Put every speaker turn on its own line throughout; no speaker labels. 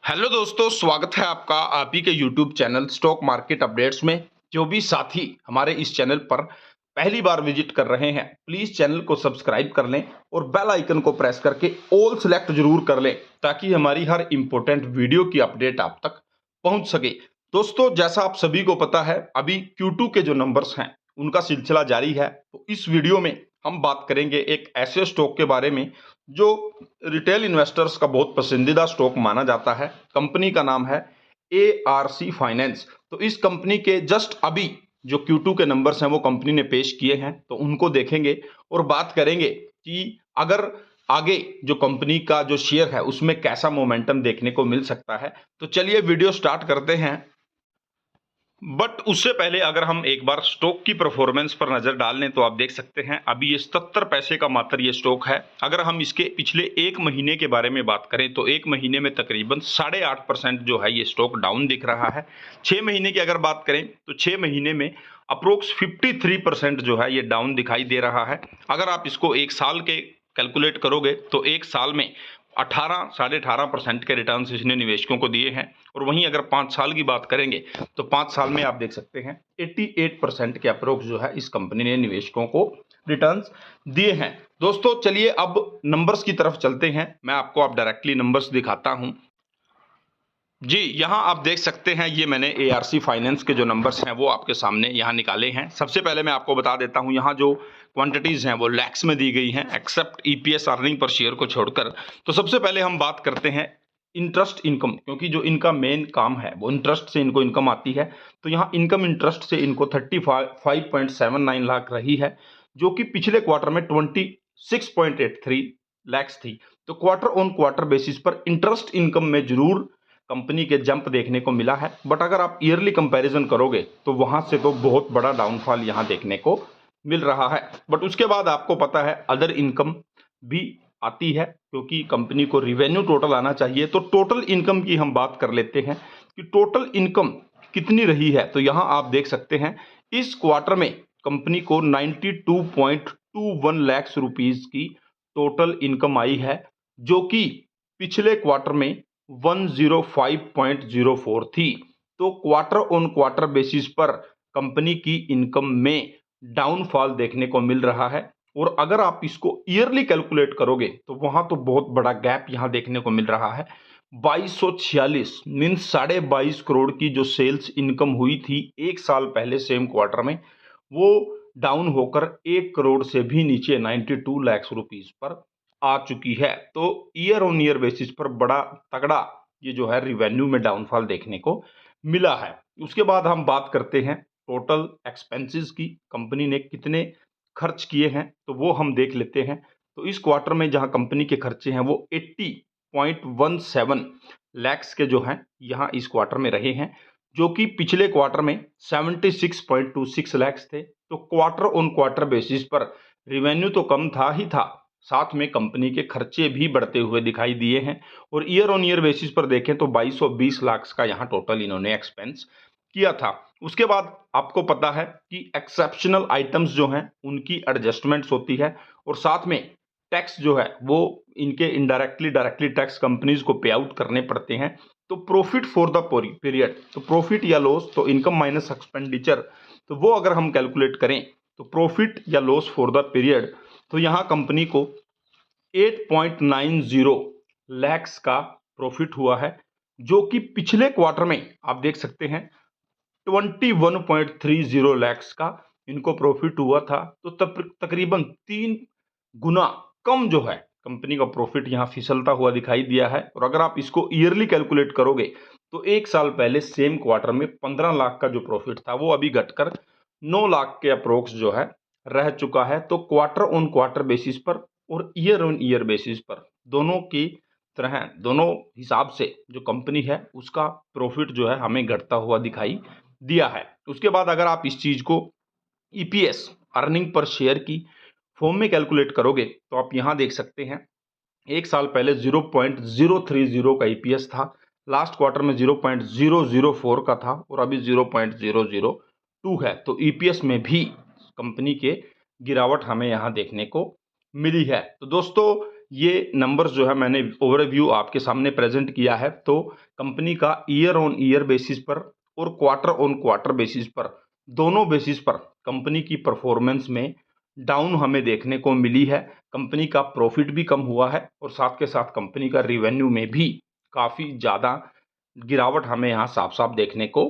Hello दोस्तों, स्वागत है आपका आप ही के YouTube channel stock market updates में। जो भी साथी हमारे इस चैनल पर पहली बार विजिट कर रहे हैं, प्लीज चैनल को सब्सक्राइब कर लें और बेल आइकन को प्रेस करके ऑल सेलेक्ट जरूर कर लें ताकि हमारी हर इंपॉर्टेंट वीडियो की अपडेट आप तक पहुंच सके। दोस्तों, जैसा आप सभी को पता है, अभी Q2 के जो नंबर्स हैं उनका सिलसिला जारी है। तो इस वीडियो में हम बात करेंगे एक ऐसे स्टॉक के बारे में जो रिटेल इन्वेस्टर्स का बहुत पसंदीदा स्टॉक माना जाता है। कंपनी का नाम है ARC फाइनेंस। तो इस कंपनी के जस्ट अभी जो Q2 के नंबर्स हैं वो कंपनी ने पेश किए हैं, तो उनको देखेंगे और बात करेंगे कि अगर आगे जो कंपनी का जो शेयर है उसमें कैसा मोमेंटम देखने को मिल सकता है। तो चलिए वीडियो स्टार्ट करते हैं। बट उससे पहले अगर हम एक बार स्टॉक की परफॉर्मेंस पर नजर डाल लें तो आप देख सकते हैं अभी ये 77 पैसे का मात्र ये स्टॉक है। अगर हम इसके पिछले एक महीने के बारे में बात करें तो एक महीने में तकरीबन 8.5% जो है ये स्टॉक डाउन दिख रहा है। 6 महीने की अगर बात करें तो 6 महीने में अप्रोक्स 53% जो है ये डाउन दिखाई दे रहा है। अगर आप इसको एक साल के कैलकुलेट करोगे तो एक साल में 18-18.5% के रिटर्न्स इसने निवेशकों को दिए हैं। और वहीं अगर 5 साल की बात करेंगे तो 5 साल में आप देख सकते हैं 88% के अप्रोक्स जो है इस कंपनी ने निवेशकों को रिटर्न्स दिए हैं। दोस्तों, चलिए अब नंबर्स की तरफ चलते हैं। मैं आपको अब डायरेक्टली नंबर्स दिखाता हूं। जी, यहाँ आप देख सकते हैं ये मैंने ARC फाइनेंस के जो नंबर्स हैं वो आपके सामने यहाँ निकाले हैं। सबसे पहले मैं आपको बता देता हूँ यहाँ जो क्वांटिटीज़ हैं वो लैक्स में दी गई हैं except EPS earning per share को छोड़कर। तो सबसे पहले हम बात करते हैं इंटरेस्ट इनकम, क्योंकि जो इनका मेन काम है वो इंटरेस्ट से इनको इनकम आती है। तो यहाँ इनकम इंटरेस्ट से इनको 35.79 लाख रही है, जो कि पिछले क्वार्टर में 26.83 लैक्स थी। तो क्वार्टर ऑन क्वार्टर बेसिस पर इंटरेस्ट इनकम में जरूर कंपनी के जंप देखने को मिला है। बट अगर आप ईयरली कंपैरिजन करोगे तो वहां से तो बहुत बड़ा डाउनफॉल यहां देखने को मिल रहा है। बट उसके बाद आपको पता है अदर इनकम भी आती है, क्योंकि कंपनी को रिवेन्यू टोटल आना चाहिए। तो टोटल इनकम की हम बात कर लेते हैं कि टोटल इनकम कितनी रही है। तो यहां आप देख सकते हैं इस क्वार्टर में कंपनी को 92.21 लाख रुपीज की टोटल इनकम आई है, जो कि पिछले क्वार्टर में 105.04 थी। तो क्वार्टर ऑन क्वार्टर बेसिस पर कंपनी की इनकम में डाउनफॉल देखने को मिल रहा है। और अगर आप इसको ईयरली कैलकुलेट करोगे तो वहां तो बहुत बड़ा गैप यहां देखने को मिल रहा है। 2246 मीन्स 22.5 करोड़ की जो सेल्स इनकम हुई थी एक साल पहले सेम क्वार्टर में, वो डाउन होकर 1 करोड़ से भी नीचे 92 लाख रुपीस पर आ चुकी है। तो ईयर ऑन ईयर बेसिस पर बड़ा तगड़ा ये जो है रिवेन्यू में डाउनफॉल देखने को मिला है। उसके बाद हम बात करते हैं टोटल एक्सपेंसेस की, कंपनी ने कितने खर्च किए हैं तो वो हम देख लेते हैं। तो इस क्वार्टर में जहां कंपनी के खर्चे हैं वो 80.17 लैक्स के जो हैं यहाँ इस क्वार्टर में रहे हैं, जो कि पिछले क्वार्टर में 76.26 लैक्स थे। तो क्वार्टर ऑन क्वार्टर बेसिस पर रिवेन्यू तो कम था ही था, साथ में कंपनी के खर्चे भी बढ़ते हुए दिखाई दिए हैं। और ईयर ऑन ईयर बेसिस पर देखें तो 2220 लाख का यहाँ टोटल इन्होंने एक्सपेंस किया था। उसके बाद आपको पता है कि एक्सेप्शनल आइटम्स जो हैं उनकी एडजस्टमेंट्स होती है, और साथ में टैक्स जो है वो इनके इनडायरेक्टली डायरेक्टली टैक्स कंपनीज को पे आउट करने पड़ते हैं। तो प्रॉफिट फॉर द पीरियड, तो प्रॉफिट या लॉस, तो इनकम माइनस एक्सपेंडिचर, तो वो अगर हम कैलकुलेट करें तो प्रॉफिट या लॉस फॉर द पीरियड, तो यहाँ कंपनी को 8.90 लैक्स का प्रॉफिट हुआ है, जो कि पिछले क्वार्टर में आप देख सकते हैं 21.30 लैक्स का इनको प्रॉफिट हुआ था। तो तकरीबन 3 गुना कम जो है कंपनी का प्रॉफिट यहाँ फिसलता हुआ दिखाई दिया है। और अगर आप इसको ईयरली कैलकुलेट करोगे तो एक साल पहले सेम क्वार्टर में 15 लाख का जो प्रॉफिट था वो अभी घटकर 9 लाख के अप्रोक्स जो है रह चुका है। तो क्वार्टर ऑन क्वार्टर बेसिस पर और ईयर ऑन ईयर बेसिस पर दोनों की तरह दोनों हिसाब से जो कंपनी है उसका प्रॉफिट जो है हमें घटता हुआ दिखाई दिया है। उसके बाद अगर आप इस चीज को EPS अर्निंग पर शेयर की फॉर्म में कैलकुलेट करोगे तो आप यहां देख सकते हैं एक साल पहले 0.030 का EPS था, लास्ट क्वार्टर में 0.004 का था और अभी 0.002 है। तो EPS में भी कंपनी के गिरावट हमें यहां देखने को मिली है। तो दोस्तों, ये नंबर्स जो है मैंने ओवरव्यू आपके सामने प्रेजेंट किया है। तो कंपनी का ईयर ऑन ईयर बेसिस पर और क्वार्टर ऑन क्वार्टर बेसिस पर, दोनों बेसिस पर कंपनी की परफॉर्मेंस में डाउन हमें देखने को मिली है। कंपनी का प्रॉफिट भी कम हुआ है और साथ के साथ कंपनी का रिवेन्यू में भी काफ़ी ज़्यादा गिरावट हमें यहाँ साफ-साफ देखने को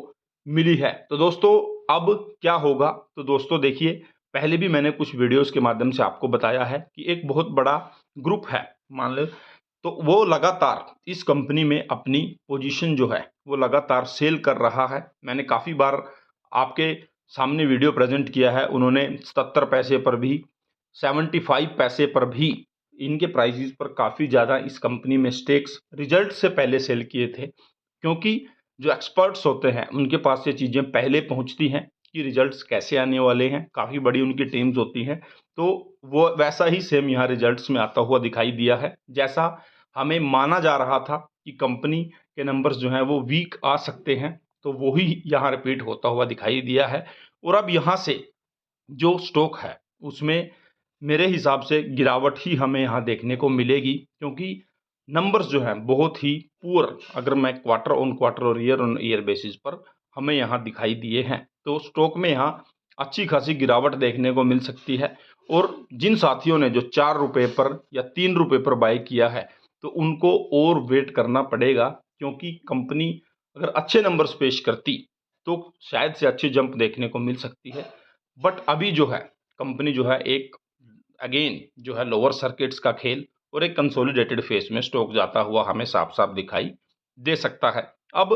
मिली है। तो दोस्तों अब क्या होगा? तो दोस्तों देखिए, पहले भी मैंने कुछ वीडियोज़ के माध्यम से आपको बताया है कि एक बहुत बड़ा ग्रुप है, मान लो, तो वो लगातार इस कंपनी में अपनी पोजीशन जो है वो लगातार सेल कर रहा है। मैंने काफ़ी बार आपके सामने वीडियो प्रेजेंट किया है। उन्होंने 77 पैसे पर भी, 75 पैसे पर भी इनके प्राइसेस पर काफ़ी ज़्यादा इस कंपनी में स्टेक्स रिजल्ट से पहले सेल किए थे, क्योंकि जो एक्सपर्ट्स होते हैं उनके पास ये चीज़ें पहले पहुंचती हैं कि रिजल्ट्स कैसे आने वाले हैं। काफ़ी बड़ी उनकी टीम्स होती हैं, तो वो वैसा ही सेम यहाँ रिजल्ट्स में आता हुआ दिखाई दिया है। जैसा हमें माना जा रहा था कि कंपनी के नंबर्स जो हैं वो वीक आ सकते हैं, तो वही यहाँ रिपीट होता हुआ दिखाई दिया है। और अब यहाँ से जो स्टॉक है उसमें मेरे हिसाब से गिरावट ही हमें यहाँ देखने को मिलेगी, क्योंकि नंबर्स जो हैं बहुत ही पुअर, अगर मैं क्वार्टर ऑन क्वार्टर और ईयर ऑन ईयर बेसिस पर हमें यहाँ दिखाई दिए हैं। तो स्टॉक में यहाँ अच्छी खासी गिरावट देखने को मिल सकती है। और जिन साथियों ने जो 4 रुपये पर या 3 रुपये पर बाय किया है, तो उनको और वेट करना पड़ेगा, क्योंकि कंपनी अगर अच्छे नंबर्स पेश करती तो शायद से अच्छी जंप देखने को मिल सकती है। बट अभी जो है कंपनी जो है एक अगेन जो है लोअर सर्किट्स का खेल और एक कंसोलिडेटेड फेस में स्टॉक जाता हुआ हमें साफ साफ दिखाई दे सकता है। अब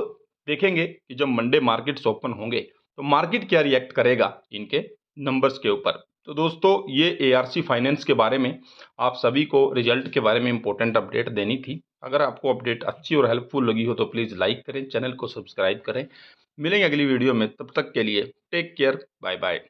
देखेंगे कि जब मंडे मार्केट्स ओपन होंगे तो मार्केट क्या रिएक्ट करेगा इनके नंबर्स के ऊपर। तो दोस्तों ये एआरसी फाइनेंस के बारे में आप सभी को रिजल्ट के बारे में इंपॉर्टेंट अपडेट देनी थी। अगर आपको अपडेट अच्छी और हेल्पफुल लगी हो तो प्लीज़ लाइक करें, चैनल को सब्सक्राइब करें। मिलेंगे अगली वीडियो में, तब तक के लिए टेक केयर, बाय बाय।